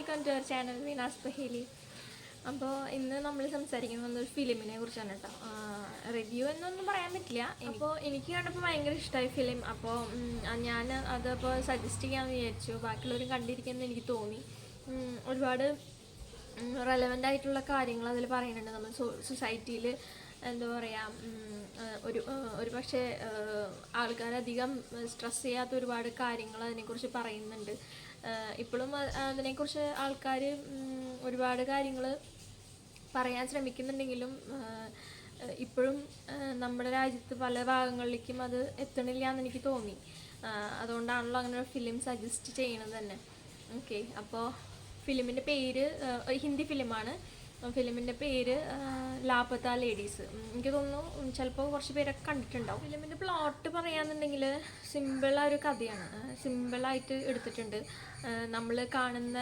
Welcome to our channel Veena's Paheli. അപ്പോൾ ഇന്ന് നമ്മൾ സംസാരിക്കുന്നത് ഒരു ഫിലിമിനെ കുറിച്ചാണ് കേട്ടോ. റിവ്യൂ എന്നൊന്നും പറയാൻ പറ്റില്ല. അപ്പോൾ എനിക്ക് കണ്ടപ്പോൾ ഭയങ്കര ഇഷ്ടമായി ഫിലിം. അപ്പോൾ ഞാൻ അതപ്പോൾ സജസ്റ്റ് ചെയ്യാമെന്ന് വിചാരിച്ചു. ബാക്കിയുള്ളവരും കണ്ടിരിക്കുമെന്ന് എനിക്ക് തോന്നി. ഒരുപാട് റെലവൻ്റ് ആയിട്ടുള്ള കാര്യങ്ങൾ അതിൽ പറയുന്നുണ്ട്. നമ്മൾ സൊസൈറ്റിയിൽ എന്താ പറയുക, ഒരു പക്ഷേ ആൾക്കാരധികം സ്ട്രെസ് ചെയ്യാത്ത ഒരുപാട് കാര്യങ്ങൾ അതിനെക്കുറിച്ച് പറയുന്നുണ്ട്. ഇപ്പോഴും അതിനെക്കുറിച്ച് ആൾക്കാർ ഒരുപാട് കാര്യങ്ങൾ പറയാൻ ശ്രമിക്കുന്നുണ്ടെങ്കിലും ഇപ്പോഴും നമ്മുടെ രാജ്യത്ത് പല ഭാഗങ്ങളിലേക്കും അത് എത്തണില്ല എന്ന് എനിക്ക് തോന്നി. അതുകൊണ്ടാണല്ലോ അങ്ങനെ ഒരു ഫിലിം സജസ്റ്റ് ചെയ്യണത് തന്നെ. ഓക്കെ, അപ്പോൾ ഫിലിമിൻ്റെ പേര് ഹിന്ദി ഫിലിമാണ്. ഫിലിമിൻ്റെ പേര് ലാപത്ത ലേഡീസ്. എനിക്ക് തോന്നുന്നു ചിലപ്പോൾ കുറച്ച് പേരൊക്കെ കണ്ടിട്ടുണ്ടാവും. ഫിലിമിൻ്റെ പ്ലോട്ട് പറയാന്നുണ്ടെങ്കിൽ സിമ്പിളായൊരു കഥയാണ്. സിമ്പിളായിട്ട് എടുത്തിട്ടുണ്ട്. നമ്മൾ കാണുന്ന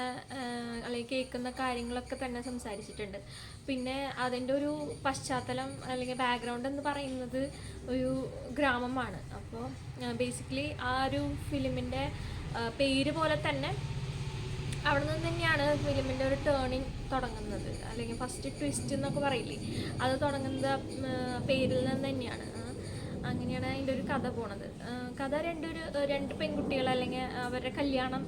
അല്ലെങ്കിൽ കേൾക്കുന്ന കാര്യങ്ങളൊക്കെ തന്നെ സംസാരിച്ചിട്ടുണ്ട്. പിന്നെ അതിൻ്റെ ഒരു പശ്ചാത്തലം അല്ലെങ്കിൽ ബാക്ക്ഗ്രൗണ്ട് എന്ന് പറയുന്നത് ഒരു ഗ്രാമമാണ്. അപ്പോൾ ബേസിക്കലി ആ ഒരു ഫിലിമിൻ്റെ പേര് പോലെ തന്നെ അവിടെ നിന്ന് തന്നെയാണ് ഫിലിമിൻ്റെ ഒരു ടേണിങ് തുടങ്ങുന്നത്, അല്ലെങ്കിൽ ഫസ്റ്റ് ട്വിസ്റ്റ് എന്നൊക്കെ പറയില്ലേ, അത് തുടങ്ങുന്നത് പേരിൽ നിന്ന് തന്നെയാണ്. അങ്ങനെയാണ് അതിൻ്റെ ഒരു കഥ പോണത്. കഥ രണ്ട് പെൺകുട്ടികൾ അല്ലെങ്കിൽ അവരുടെ കല്യാണം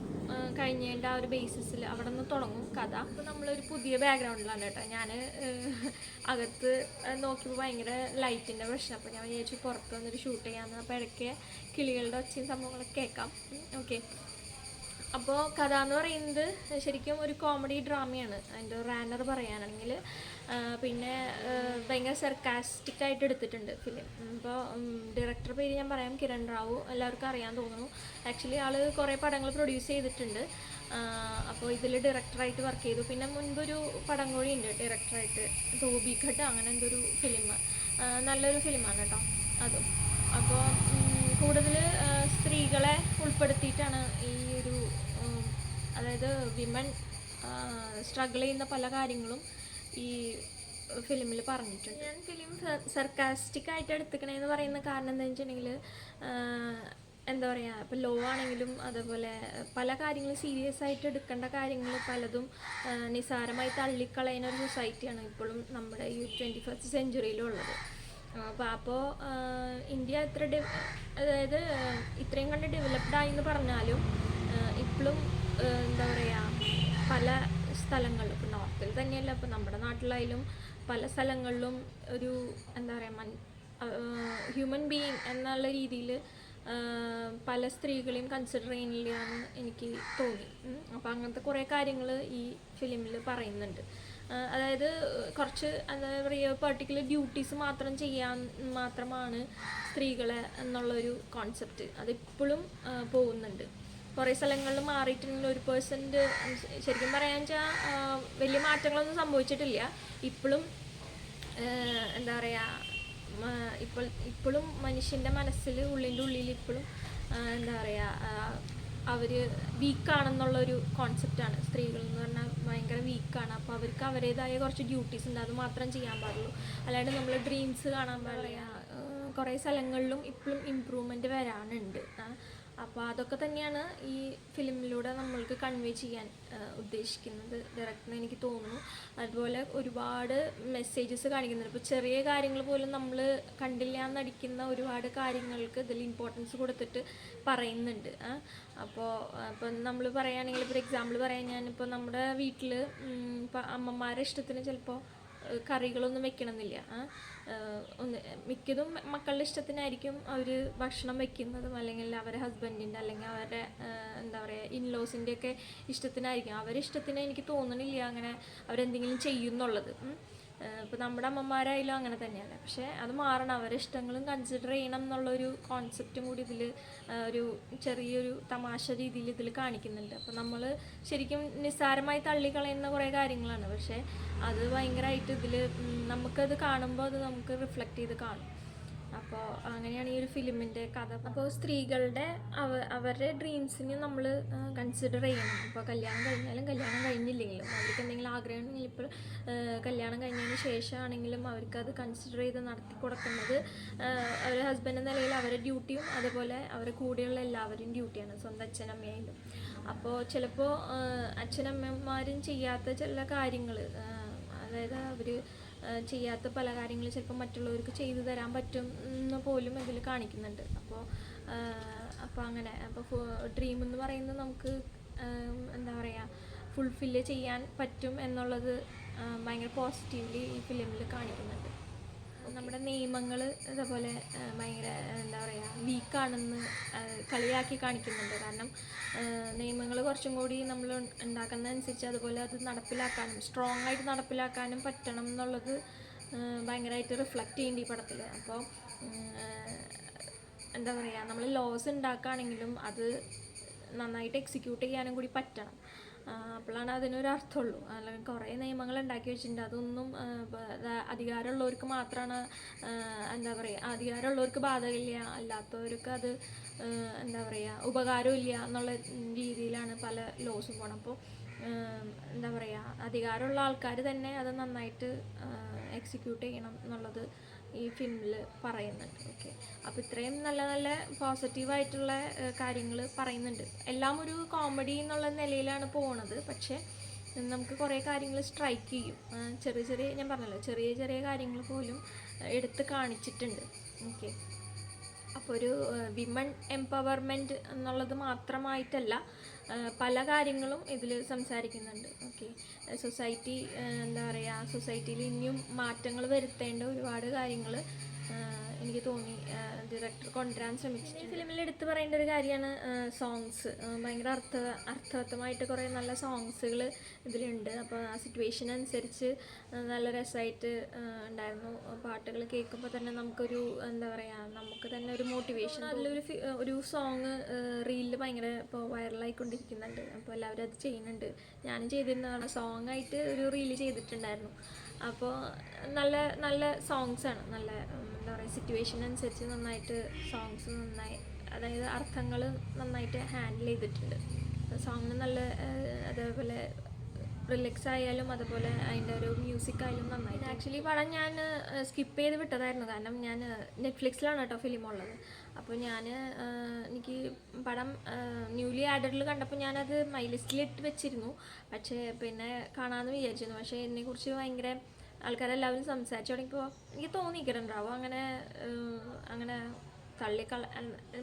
കഴിഞ്ഞതിൻ്റെ ആ ഒരു ബേസിസിൽ അവിടെ നിന്ന് തുടങ്ങും കഥ. അപ്പോൾ നമ്മളൊരു പുതിയ ബാക്ക്ഗ്രൗണ്ടിലാണ് കേട്ടോ. ഞാൻ അകത്ത് നോക്കിയപ്പോൾ ഭയങ്കര ലൈറ്റിൻ്റെ പ്രശ്നം. അപ്പോൾ ഞാൻ വിചാരിച്ചു പുറത്ത് വന്നൊരു ഷൂട്ട് ചെയ്യാമെന്ന്. അപ്പോൾ ഇടയ്ക്ക് കിളികളുടെ ഒച്ചയും സംഭവങ്ങളൊക്കെ കേൾക്കാം. ഓക്കെ, അപ്പോൾ കഥ എന്ന് പറയുന്നത് ശരിക്കും ഒരു കോമഡി ഡ്രാമയാണ് അതിൻ്റെ റാനർ പറയാനാണെങ്കിൽ. പിന്നെ ഭയങ്കര സർക്കാസ്റ്റിക്കായിട്ട് എടുത്തിട്ടുണ്ട് ഫിലിം. ഇപ്പോൾ ഡയറക്ടർ പേര് ഞാൻ പറയാം, കിരൺ റാവു. എല്ലാവർക്കും അറിയാൻ തോന്നുന്നു. ആക്ച്വലി ആൾ കുറേ പടങ്ങൾ പ്രൊഡ്യൂസ് ചെയ്തിട്ടുണ്ട്. അപ്പോൾ ഇതിൽ ഡയറക്ടറായിട്ട് വർക്ക് ചെയ്തു. പിന്നെ മുൻപൊരു പടം കൂടി ഉണ്ട് ഡയറക്ടറായിട്ട്, ധോബി ഘട്ട് അങ്ങനെ എന്തൊരു ഫിലിം. നല്ലൊരു ഫിലിമാണ് കേട്ടോ അതും. അപ്പോൾ കൂടുതൽ സ്ത്രീകളെ ഉൾപ്പെടുത്തിയിട്ടാണ് ഈ ഒരു, അതായത് വിമൻ സ്ട്രഗിൾ ചെയ്യുന്ന പല കാര്യങ്ങളും ഈ ഫിലിമിൽ പറഞ്ഞിട്ടുണ്ട്. ഞാൻ ഫിലിം സർക്കാസ്റ്റിക്കായിട്ട് എടുത്തിക്കണേന്ന് പറയുന്ന കാരണം എന്താണെന്ന് വെച്ചിട്ടുണ്ടെങ്കിൽ, എന്താ പറയുക, ഇപ്പോൾ ലോ ആണെങ്കിലും അതേപോലെ പല കാര്യങ്ങളും സീരിയസ് ആയിട്ട് എടുക്കേണ്ട കാര്യങ്ങൾ പലതും നിസ്സാരമായി തള്ളിക്കളയുന്ന ഒരു സൊസൈറ്റിയാണ് ഇപ്പോഴും നമ്മുടെ ഈ 21st സെഞ്ച്വറിയിലുള്ളത്. അപ്പോൾ ഇന്ത്യ അതായത് ഇത്രയും കണ്ട് ഡെവലപ്ഡായി എന്ന് പറഞ്ഞാലും ഇപ്പോഴും എന്താ പറയുക, പല സ്ഥലങ്ങളിലും, ഇപ്പോൾ നോർത്തിൽ തന്നെയല്ല, ഇപ്പോൾ നമ്മുടെ നാട്ടിലായാലും പല സ്ഥലങ്ങളിലും ഒരു എന്താ പറയുക, ഹ്യൂമൻ ബീയിങ് എന്നുള്ള രീതിയിൽ പല സ്ത്രീകളെയും കൺസിഡർ ചെയ്യുന്നില്ലാന്ന് എനിക്ക് തോന്നി. അപ്പോൾ അങ്ങനത്തെ കുറേ കാര്യങ്ങൾ ഈ ഫിലിമിൽ പറയുന്നുണ്ട്. അതായത് കുറച്ച് എന്താ പറയുക, പെർട്ടിക്കുലർ ഡ്യൂട്ടീസ് മാത്രമാണ് സ്ത്രീകളെ എന്നുള്ളൊരു കോൺസെപ്റ്റ് അതിപ്പോഴും പോകുന്നുണ്ട്. കുറേ സ്ഥലങ്ങളിൽ മാറിയിട്ടുണ്ടെങ്കിൽ 1% ശരിക്കും പറയാന്ന് വെച്ചാൽ വലിയ മാറ്റങ്ങളൊന്നും സംഭവിച്ചിട്ടില്ല. ഇപ്പോഴും എന്താ പറയുക, ഇപ്പോഴും മനുഷ്യൻ്റെ മനസ്സിൽ ഉള്ളിൻ്റെ ഉള്ളിൽ ഇപ്പോഴും എന്താ പറയുക, അവർ വീക്കാണെന്നുള്ളൊരു കോൺസെപ്റ്റാണ്. സ്ത്രീകൾ എന്ന് പറഞ്ഞാൽ ഭയങ്കര വീക്കാണ്. അപ്പോൾ അവർക്ക് അവരുടേതായ കുറച്ച് ഡ്യൂട്ടീസ് ഉണ്ട്, അത് മാത്രം ചെയ്യാൻ പാടുള്ളൂ. അല്ലാണ്ട് നമ്മൾ ഡ്രീംസ് കാണാൻ പാടില്ല. കുറേ സ്ഥലങ്ങളിലും ഇപ്പോഴും ഇമ്പ്രൂവ്മെൻറ്റ് വരാനുണ്ട്. അപ്പോൾ അതൊക്കെ തന്നെയാണ് ഈ ഫിലിമിലൂടെ നമ്മൾക്ക് കൺവേ ചെയ്യാൻ ഉദ്ദേശിക്കുന്നത് ഡയറക്ടറിന് എനിക്ക് തോന്നുന്നു. അതുപോലെ ഒരുപാട് മെസ്സേജസ് കാണിക്കുന്നുണ്ട്. ഇപ്പോൾ ചെറിയ കാര്യങ്ങൾ പോലും നമ്മൾ കണ്ടില്ല എന്നടിക്കുന്ന ഒരുപാട് കാര്യങ്ങൾക്ക് ഇതിൽ ഇമ്പോർട്ടൻസ് കൊടുത്തിട്ട് പറയുന്നുണ്ട്. അപ്പോൾ ഇപ്പം നമ്മൾ പറയുകയാണെങ്കിൽ, ഇപ്പോൾ എക്സാമ്പിൾ പറയാൻ, ഞാനിപ്പോൾ നമ്മുടെ വീട്ടിൽ ഇപ്പോൾ അമ്മമാരുടെ ഇഷ്ടത്തിന് ചിലപ്പോൾ കറികളൊന്നും വെക്കണമെന്നില്ല. മിക്കതും മക്കളുടെ ഇഷ്ടത്തിനായിരിക്കും അവർ ഭക്ഷണം വെക്കുന്നതും, അല്ലെങ്കിൽ അവരുടെ ഹസ്ബൻഡിൻ്റെ അല്ലെങ്കിൽ അവരുടെ എന്താ പറയുക ഇൻലോസിൻ്റെയൊക്കെ ഇഷ്ടത്തിനായിരിക്കും. അവരുടെ ഇഷ്ടത്തിന് എനിക്ക് തോന്നണില്ല അങ്ങനെ അവരെന്തെങ്കിലും ചെയ്യുന്നുള്ളത്. ഇപ്പോൾ നമ്മുടെ അമ്മമാരായാലും അങ്ങനെ തന്നെയാണ്. പക്ഷേ അത് മാറണം, അവരുടെ ഇഷ്ടങ്ങളും കൺസിഡർ ചെയ്യണം എന്നുള്ളൊരു കോൺസെപ്റ്റും കൂടി ഇതിൽ ഒരു ചെറിയൊരു തമാശ രീതിയിൽ ഇതിൽ കാണിക്കുന്നുണ്ട്. അപ്പോൾ നമ്മൾ ശരിക്കും നിസ്സാരമായി തള്ളിക്കളയുന്ന കുറേ കാര്യങ്ങളാണ്, പക്ഷേ അത് ഭയങ്കരമായിട്ട് ഇതിൽ നമുക്കത് കാണുമ്പോൾ അത് നമുക്ക് റിഫ്ലക്റ്റ് ചെയ്ത് കാണും. അപ്പോൾ അങ്ങനെയാണ് ഈ ഒരു ഫിലിമിൻ്റെ കഥ. അപ്പോൾ സ്ത്രീകളുടെ അവരുടെ ഡ്രീംസിന് നമ്മൾ കൺസിഡർ ചെയ്യണം. ഇപ്പോൾ കല്യാണം കഴിഞ്ഞാലും കല്യാണം കഴിഞ്ഞില്ലെങ്കിലും അവർക്ക് എന്തെങ്കിലും ആഗ്രഹം ഉണ്ടെങ്കിൽ ഇപ്പോൾ കല്യാണം കഴിഞ്ഞതിന് ശേഷമാണെങ്കിലും അവർക്കത് കൺസിഡർ ചെയ്ത് നടത്തി കൊടുക്കുന്നത് അവരുടെ ഹസ്ബൻഡ് എന്ന നിലയിൽ അവരുടെ ഡ്യൂട്ടിയും അതുപോലെ അവരുടെ കൂടെയുള്ള എല്ലാവരുടെയും ഡ്യൂട്ടിയാണ്, സ്വന്തം അച്ഛനമ്മയായാലും. അപ്പോൾ ചിലപ്പോൾ അച്ഛനമ്മമാരും ചെയ്യാത്ത ചില കാര്യങ്ങൾ, അതായത് അവർ ചെയ്യാത്ത പല കാര്യങ്ങൾ ചിലപ്പോൾ മറ്റുള്ളവർക്ക് ചെയ്തു തരാൻ പറ്റും എന്ന് പോലും ഇതിൽ കാണിക്കുന്നുണ്ട്. അപ്പോൾ അങ്ങനെ ഡ്രീം എന്ന് പറയുന്നത് നമുക്ക് എന്താ പറയുക ഫുൾഫില്ല് ചെയ്യാൻ പറ്റും എന്നുള്ളത് ഭയങ്കര പോസിറ്റീവ്ലി ഈ ഫിലിമിൽ കാണിക്കുന്നുണ്ട്. നമ്മുടെ നിയമങ്ങൾ ഇതേപോലെ ഭയങ്കര എന്താ പറയുക വീക്കാണെന്ന് കളിയാക്കി കാണിക്കുന്നുണ്ട്. കാരണം നിയമങ്ങൾ കുറച്ചും കൂടി നമ്മൾ ഉണ്ടാക്കുന്നതനുസരിച്ച് അതുപോലെ അത് നടപ്പിലാക്കാനും സ്ട്രോങ് ആയിട്ട് നടപ്പിലാക്കാനും പറ്റണം എന്നുള്ളത് ഭയങ്കരമായിട്ട് റിഫ്ലക്റ്റ് ചെയ്യുന്നുണ്ട് ഈ പടത്തിൽ. അപ്പോൾ എന്താ പറയുക നമ്മൾ ലോസ് ഉണ്ടാക്കുകയാണെങ്കിലും അത് നന്നായിട്ട് എക്സിക്യൂട്ട് ചെയ്യാനും കൂടി പറ്റണം. അപ്പോഴാണ് അതിനൊരു അർത്ഥമുള്ളൂ. അല്ലെങ്കിൽ കുറേ നിയമങ്ങൾ ഉണ്ടാക്കി വെച്ചിട്ടുണ്ട്, അതൊന്നും അധികാരമുള്ളവർക്ക് മാത്രമാണ് എന്താ പറയുക അധികാരമുള്ളവർക്ക് ബാധകമില്ല, അല്ലാത്തവർക്ക് അത് എന്താ പറയുക ഉപകാരമില്ല എന്നുള്ള രീതിയിലാണ് പല ലോസും പോകണം. അപ്പോൾ എന്താ പറയുക അധികാരമുള്ള ആൾക്കാർ തന്നെ അത് നന്നായിട്ട് എക്സിക്യൂട്ട് ചെയ്യണം എന്നുള്ളത് ഈ ഫിലിമിൽ പറയുന്നുണ്ട്. ഓക്കെ, അപ്പോൾ ഇത്രയും നല്ല നല്ല പോസിറ്റീവായിട്ടുള്ള കാര്യങ്ങൾ പറയുന്നുണ്ട്. എല്ലാം ഒരു കോമഡി എന്നുള്ള നിലയിലാണ് പോണത്, പക്ഷേ നമുക്ക് കുറേ കാര്യങ്ങൾ സ്ട്രൈക്ക് ചെയ്യും. ചെറിയ ചെറിയ ഞാൻ പറഞ്ഞല്ലോ ചെറിയ ചെറിയ കാര്യങ്ങൾ പോലും എടുത്ത് കാണിച്ചിട്ടുണ്ട്. ഓക്കെ, അപ്പോൾ ഒരു വിമൺ എംപവർമെൻറ്റ് എന്നുള്ളത് മാത്രമായിട്ടല്ല പല കാര്യങ്ങളും ഇതിൽ സംസാരിക്കുന്നുണ്ട്. ഓക്കെ, സൊസൈറ്റി എന്താ പറയുക സൊസൈറ്റിയിൽ ഇനിയും മാറ്റങ്ങൾ വരുത്തേണ്ട ഒരുപാട് കാര്യങ്ങൾ എനിക്ക് തോന്നി ഡയറക്ടർ കൊണ്ടുവരാൻ ശ്രമിച്ചിട്ടുണ്ട്. ഈ ഫിലിമിൽ എടുത്തു പറയേണ്ട ഒരു കാര്യമാണ് സോങ്സ്. ഭയങ്കര അർത്ഥവത്തമായിട്ട് കുറേ നല്ല സോങ്സുകൾ ഇതിലുണ്ട്. അപ്പോൾ ആ സിറ്റുവേഷൻ അനുസരിച്ച് നല്ല രസമായിട്ട് ഉണ്ടായിരുന്നു. പാട്ടുകൾ കേൾക്കുമ്പോൾ തന്നെ നമുക്കൊരു എന്താ പറയുക നമുക്ക് തന്നെ ഒരു മോട്ടിവേഷൻ. ഒരു സോങ് റീലിൽ ഭയങ്കര ഇപ്പോൾ വൈറലായിക്കൊണ്ടിരിക്കുന്നുണ്ട്. അപ്പോൾ എല്ലാവരും അത് ചെയ്യുന്നുണ്ട്. ഞാനും ചെയ്തിരുന്നതാണ്, സോങ്ങായിട്ട് ഒരു റീല് ചെയ്തിട്ടുണ്ടായിരുന്നു. അപ്പോൾ നല്ല നല്ല സോങ്സാണ്, നല്ല എന്താ പറയുക സിറ്റുവേഷൻ അനുസരിച്ച് നന്നായിട്ട് സോങ്സ് നന്നായി, അതായത് അർത്ഥങ്ങൾ നന്നായിട്ട് ഹാൻഡിൽ ചെയ്തിട്ടുണ്ട്. സോങ്ങിന് നല്ല അതേപോലെ റിലക്സ് ആയാലും അതുപോലെ അതിൻ്റെ ഒരു മ്യൂസിക് ആയാലും നന്നായിട്ട്. ആക്ച്വലി പടം ഞാൻ സ്കിപ്പ് ചെയ്ത് വിട്ടതായിരുന്നു, കാരണം ഞാൻ നെറ്റ്ഫ്ലിക്സിലാണ് കേട്ടോ ഫിലിം ഉള്ളത്. അപ്പോൾ എനിക്ക് പടം ന്യൂലി ആഡഡിൽ കണ്ടപ്പോൾ ഞാനത് മൈ ലിസ്റ്റിലിട്ട് വെച്ചിരുന്നു, പക്ഷേ പിന്നെ കാണാമെന്ന് വിചാരിച്ചിരുന്നു. പക്ഷേ എന്നെക്കുറിച്ച് ഭയങ്കര ആൾക്കാരെല്ലാവരും സംസാരിച്ചു തുടങ്ങിയപ്പോൾ എനിക്ക് തോന്നിയിട്ടുണ്ടാവും അങ്ങനെ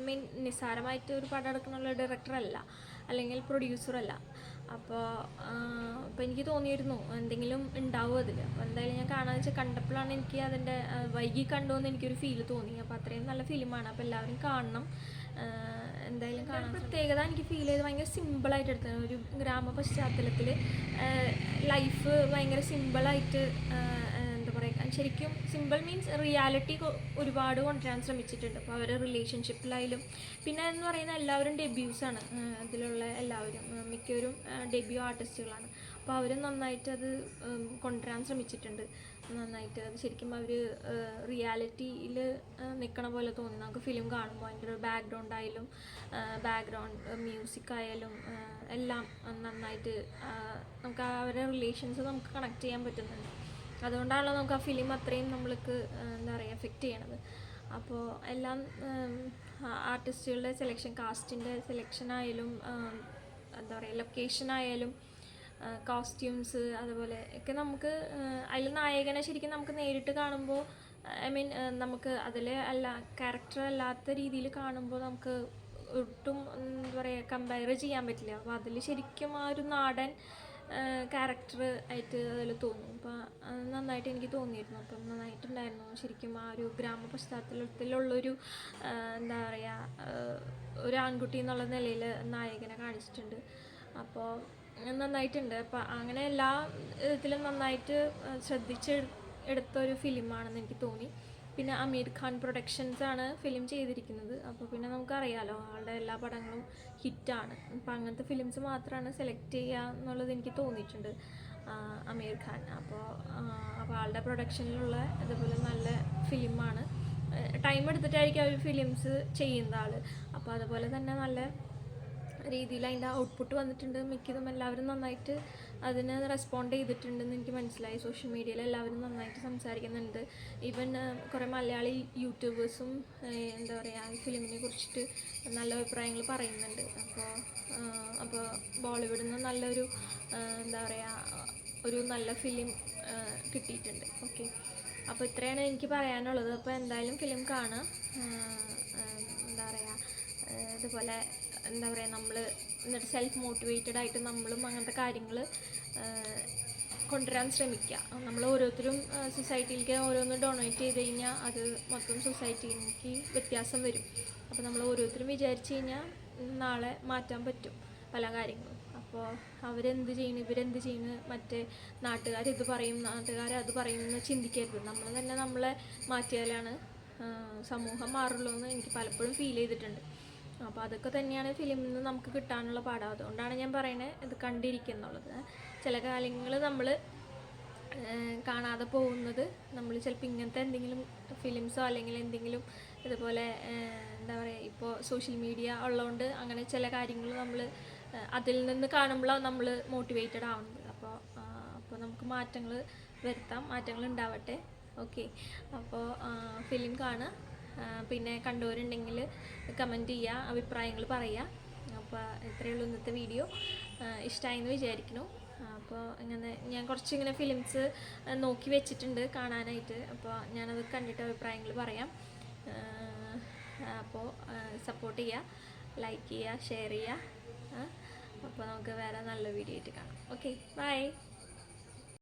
മീൻ നിസ്സാരമായിട്ട് ഒരു പടം എടുക്കണുള്ള ഡയറക്ടറല്ല അല്ലെങ്കിൽ പ്രൊഡ്യൂസറല്ല. അപ്പോൾ എനിക്ക് തോന്നിയിരുന്നു എന്തെങ്കിലും ഉണ്ടാവും അതിൽ. അപ്പോൾ എന്തായാലും ഞാൻ കാണാമെന്ന് വെച്ചാൽ കണ്ടപ്പോഴാണ് എനിക്ക് അതിൻ്റെ വൈകി കണ്ടുവെന്ന് എനിക്കൊരു ഫീൽ തോന്നി. അപ്പോൾ അത്രയും നല്ല ഫിലിമാണ്, അപ്പോൾ എല്ലാവരും കാണണം, എന്തായാലും കാണാൻ. പ്രത്യേകത എനിക്ക് ഫീൽ ചെയ്ത് ഭയങ്കര സിമ്പിളായിട്ട് എടുത്തത്, ഒരു ഗ്രാമ പശ്ചാത്തലത്തിൽ ലൈഫ് ഭയങ്കര സിമ്പിളായിട്ട് എന്താ പറയുക ശരിക്കും സിമ്പിൾ മീൻസ് റിയാലിറ്റി ഒരുപാട് കൊണ്ടുവരാൻ ശ്രമിച്ചിട്ടുണ്ട്. അപ്പോൾ അവരുടെ റിലേഷൻഷിപ്പിലായാലും പിന്നെ എന്ന് പറയുന്ന എല്ലാവരും ഡെബ്യൂസാണ് അതിലുള്ള എല്ലാവരും, മിക്കവരും ഡെബ്യൂ ആർട്ടിസ്റ്റുകളാണ്. അപ്പോൾ അവർ നന്നായിട്ട് അത് കൊണ്ടുവരാൻ ശ്രമിച്ചിട്ടുണ്ട്. നന്നായിട്ട് അത് ശരിക്കും അവർ റിയാലിറ്റിയിൽ നിൽക്കണ പോലെ തോന്നി നമുക്ക് ഫിലിം കാണുമ്പോൾ. അതിൻ്റെ ഒരു ബാക്ക്ഗ്രൗണ്ട് മ്യൂസിക് ആയാലും എല്ലാം നന്നായിട്ട് നമുക്ക് അവരുടെ റിലേഷൻസ് നമുക്ക് കണക്ട് ചെയ്യാൻ പറ്റുന്നുണ്ട്. അതുകൊണ്ടാണല്ലോ നമുക്ക് ആ ഫിലിം അത്രയും നമ്മൾക്ക് എന്താ പറയുക എഫക്റ്റ് ചെയ്യണത്. അപ്പോൾ എല്ലാം ആർട്ടിസ്റ്റുകളുടെ സെലക്ഷൻ, കാസ്റ്റിൻ്റെ സെലക്ഷൻ ആയാലും എന്താ പറയുക ലൊക്കേഷൻ ആയാലും കോസ്റ്റ്യൂംസ് അതുപോലെ ഒക്കെ നമുക്ക് അതിൽ നായകനെ ശരിക്കും നമുക്ക് നേരിട്ട് കാണുമ്പോൾ നമുക്ക് അതിൽ ക്യാരക്ടർ അല്ലാത്ത രീതിയിൽ കാണുമ്പോൾ നമുക്ക് ഒട്ടും എന്താ പറയുക കമ്പയർ ചെയ്യാൻ പറ്റില്ല. അപ്പോൾ അതിൽ ശരിക്കും ആ ഒരു നാടൻ ക്യാരക്ടർ ആയിട്ട് അതിൽ തോന്നും. അപ്പോൾ അത് നന്നായിട്ട് എനിക്ക് തോന്നിയിരുന്നു. അപ്പം നന്നായിട്ടുണ്ടായിരുന്നു ശരിക്കും. ആ ഒരു ഗ്രാമ പശ്ചാത്തലത്തിലുള്ളൊരു എന്താ പറയുക ഒരു ആൺകുട്ടി എന്നുള്ള നിലയിൽ നായകനെ കാണിച്ചിട്ടുണ്ട്. അപ്പോൾ നന്നായിട്ടുണ്ട്. അപ്പം അങ്ങനെ എല്ലാ ഇതിലും നന്നായിട്ട് ശ്രദ്ധിച്ച് എടുത്തൊരു ഫിലിമാണെന്ന് എനിക്ക് തോന്നി. പിന്നെ അമീർ ഖാൻ പ്രൊഡക്ഷൻസാണ് ഫിലിം ചെയ്തിരിക്കുന്നത്. അപ്പോൾ പിന്നെ നമുക്കറിയാമല്ലോ ആളുടെ എല്ലാ പടങ്ങളും ഹിറ്റാണ്. അപ്പോൾ അങ്ങനത്തെ ഫിലിംസ് മാത്രമാണ് സെലക്ട് ചെയ്യുക എന്നുള്ളത് എനിക്ക് തോന്നിയിട്ടുണ്ട് അമീർ ഖാൻ. അപ്പോൾ ആളുടെ പ്രൊഡക്ഷനിലുള്ള ഇതുപോലെ നല്ല ഫിലിമാണ്. ടൈം എടുത്തിട്ടായിരിക്കും അവർ ഫിലിംസ് ചെയ്യുന്ന ആൾ. അപ്പോൾ അതുപോലെ തന്നെ നല്ല രീതിയിൽ അതിൻ്റെ ഔട്ട്പുട്ട് വന്നിട്ടുണ്ട്. മിക്കതും എല്ലാവരും നന്നായിട്ട് അതിന് റെസ്പോണ്ട് ചെയ്തിട്ടുണ്ടെന്ന് എനിക്ക് മനസ്സിലായി. സോഷ്യൽ മീഡിയയിൽ എല്ലാവരും നന്നായിട്ട് സംസാരിക്കുന്നുണ്ട്. ഈവൻ കുറേ മലയാളി യൂട്യൂബേഴ്സും എന്താ പറയുക ഫിലിമിനെ കുറിച്ചിട്ട് നല്ല അഭിപ്രായങ്ങൾ പറയുന്നുണ്ട്. അപ്പോൾ ബോളിവുഡിൽ നിന്ന് നല്ലൊരു എന്താ പറയുക ഒരു നല്ല ഫിലിം കിട്ടിയിട്ടുണ്ട്. ഓക്കെ, അപ്പോൾ ഇത്രയാണ് എനിക്ക് പറയാനുള്ളത്. അപ്പോൾ എന്തായാലും ഫിലിം കാണുക. എന്താ പറയുക ഇതുപോലെ എന്താ പറയുക നമ്മൾ എന്നിട്ട് സെൽഫ് മോട്ടിവേറ്റഡ് ആയിട്ട് നമ്മളും അങ്ങനത്തെ കാര്യങ്ങൾ കൊണ്ടുവരാൻ ശ്രമിക്കുക. നമ്മൾ ഓരോരുത്തരും സൊസൈറ്റിയിലേക്ക് ഓരോന്ന് ഡൊണേറ്റ് ചെയ്ത് കഴിഞ്ഞാൽ അത് മൊത്തം സൊസൈറ്റിക്ക് വ്യത്യാസം വരും. അപ്പോൾ നമ്മൾ ഓരോരുത്തരും വിചാരിച്ചു കഴിഞ്ഞാൽ നാളെ മാറ്റാൻ പറ്റും പല കാര്യങ്ങളും. അപ്പോൾ അവരെന്ത് ചെയ്യുന്നു, ഇവരെന്ത് ചെയ്യുന്നു, മറ്റേ നാട്ടുകാരിത് പറയും, നാട്ടുകാരത് പറയും എന്ന് ചിന്തിക്കരുത്. നമ്മൾ തന്നെ നമ്മളെ മാറ്റിയാലാണ് സമൂഹം മാറുള്ളൂ എന്ന് എനിക്ക് പലപ്പോഴും ഫീൽ ചെയ്തിട്ടുണ്ട്. അപ്പോൾ അതൊക്കെ തന്നെയാണ് ഫിലിമിൽ നിന്ന് നമുക്ക് കിട്ടാനുള്ള പാഠം. അതുകൊണ്ടാണ് ഞാൻ പറയണത് ഇത് കണ്ടിരിക്കുന്നുള്ളത്. ചില കാര്യങ്ങൾ നമ്മൾ കാണാതെ പോകുന്നത് നമ്മൾ ചിലപ്പോൾ ഇങ്ങനത്തെ എന്തെങ്കിലും ഫിലിംസോ അല്ലെങ്കിൽ എന്തെങ്കിലും ഇതുപോലെ എന്താ പറയുക ഇപ്പോൾ സോഷ്യൽ മീഡിയ ഉള്ളതുകൊണ്ട് അങ്ങനെ ചില കാര്യങ്ങൾ നമ്മൾ അതിൽ നിന്ന് കാണുമ്പോഴാണ് നമ്മൾ മോട്ടിവേറ്റഡ് ആവുന്നത്. അപ്പോൾ നമുക്ക് മാറ്റങ്ങൾ വരുത്താം, മാറ്റങ്ങൾ ഉണ്ടാവട്ടെ. ഓക്കെ, അപ്പോൾ ഫിലിം കാണുക. പിന്നെ കണ്ടവരുണ്ടെങ്കിൽ കമൻറ്റ് ചെയ്യുക, അഭിപ്രായങ്ങൾ പറയുക. അപ്പോൾ ഇത്രയേ ഉള്ളൂ ഇന്നത്തെ വീഡിയോ. ഇഷ്ടമായെന്ന് വിചാരിക്കുന്നു. അപ്പോൾ ഞാൻ കുറച്ചിങ്ങനെ ഫിലിംസ് നോക്കി വെച്ചിട്ടുണ്ട് കാണാനായിട്ട്. അപ്പോൾ ഞാനത് കണ്ടിട്ട് അഭിപ്രായങ്ങൾ പറയാം. അപ്പോൾ സപ്പോർട്ട് ചെയ്യുക, ലൈക്ക് ചെയ്യുക, ഷെയർ ചെയ്യുക. അപ്പോൾ നമുക്ക് വേറെ നല്ല വീഡിയോ ആയിട്ട് കാണാം. Okay, by.